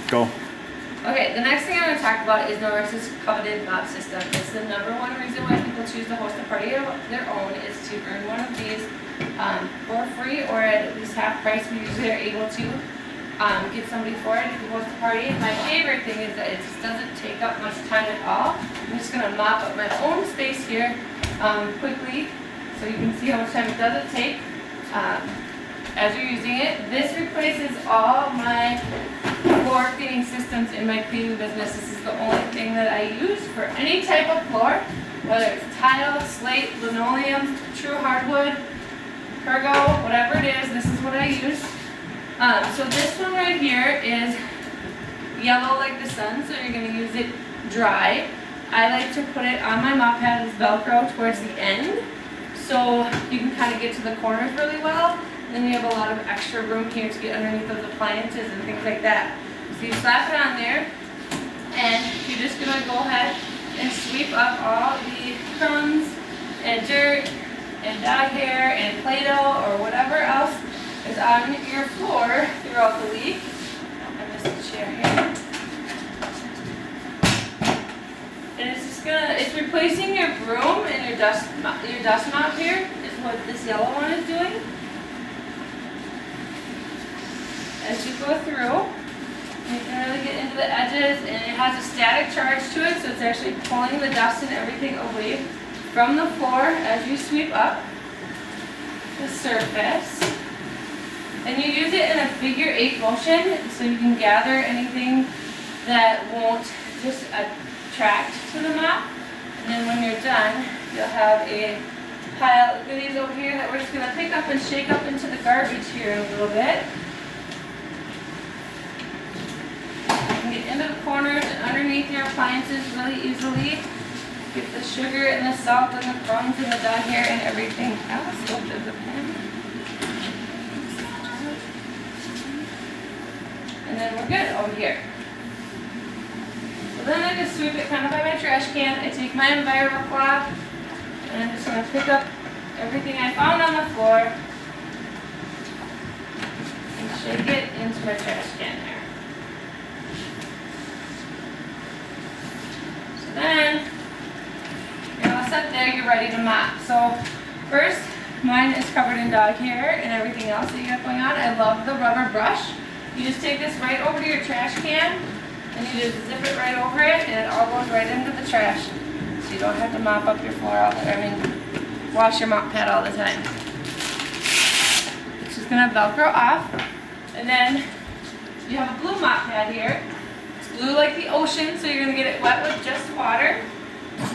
Go. Okay, the next thing I'm going to talk about is Norris's coveted mop system. It's the #1 reason why people choose to host a party of their own is to earn one of these for free or at least half price. We usually are able to get somebody for it if you host a party. My favorite thing is that it just doesn't take up much time at all. I'm just going to mop up my own space here quickly so you can see how much time it doesn't take as you're using it. This replaces all my floor cleaning systems in my cleaning business. This is the only thing that I use for any type of floor, whether it's tile, slate, linoleum, true hardwood, Pergo, whatever it is, this is what I use. So this one right here is yellow like the sun, so you're going to use it dry. I like to put it on my mop pad as Velcro towards the end, so you can kind of get to the corners really well. Then you have a lot of extra room here to get underneath those appliances and things like that. So you slap it on there, and you're just going to go ahead and sweep up all the crumbs and dirt and dog hair and Play-Doh or whatever else is on your floor throughout the week. I missed the chair here. And it's just it's replacing your broom and your dust mop here is what this yellow one is doing. As you go through, you can really get into the edges, and it has a static charge to it, so it's actually pulling the dust and everything away from the floor as you sweep up the surface. And you use it in a figure 8 motion, so you can gather anything that won't just attract to the mop. And then when you're done, you'll have a pile of goodies over here that we're just going to pick up and shake up into the garbage here in a little bit. Get into the corners and underneath your appliances really easily. Get the sugar and the salt and the crumbs and the dog hair and everything else. Oh, there's a pen. And then we're good over here. So then I just sweep it kind of by my trash can. I take my EnviroCloth and I'm just going to pick up everything I found on the floor and shake it into my trash can there. Then you're all set there, you're ready to mop. So first, mine is covered in dog hair and everything else that you got going on. I love the rubber brush. You just take this right over to your trash can and you just zip it right over it and it all goes right into the trash. So you don't have to mop up your floor all the time. Wash your mop pad all the time. It's just gonna Velcro off. And then you have a blue mop pad here. Blue like the ocean, so you're going to get it wet with just water.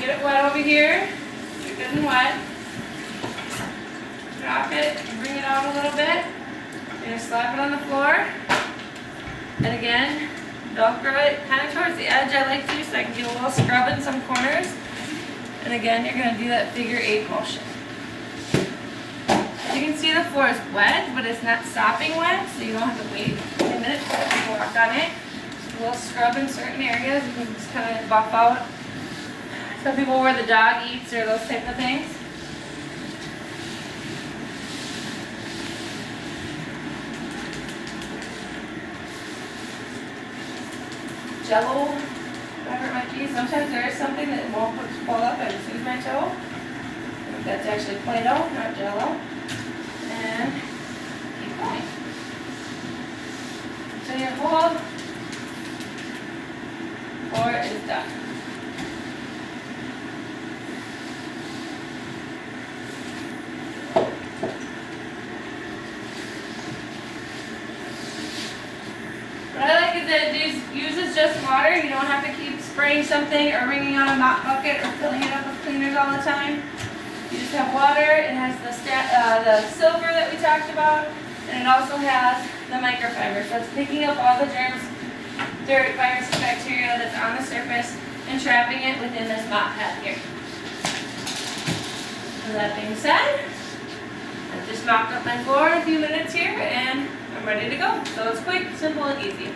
Get it wet over here. You're good and wet. Drop it and bring it out a little bit. You're going to slap it on the floor. And again, Velcro it kind of towards the edge I like to, so I can get a little scrub in some corners. And again, you're going to do that figure 8 motion. As you can see, the floor is wet, but it's not sopping wet, so you don't have to wait 20 minutes to walk on it. A little scrub in certain areas, you can just kind of buff out. Some people where the dog eats or those type of things. Jello, whatever it might be. Sometimes there is something that won't pull up. I just use my toe. I think that's actually Play-Doh, not Jello. And keep going. So your whole floor is done. What I like is that it uses just water. You don't have to keep spraying something or wringing out a mop bucket or filling it up with cleaners all the time. You just have water. It has the silver that we talked about, and it also has the microfiber. So it's picking up all the germs, dirt, viruses, bacteria that's on the surface and trapping it within this mop pad here. So that being said, I've just mopped up my floor in a few minutes here and I'm ready to go. So it's quick, simple, and easy.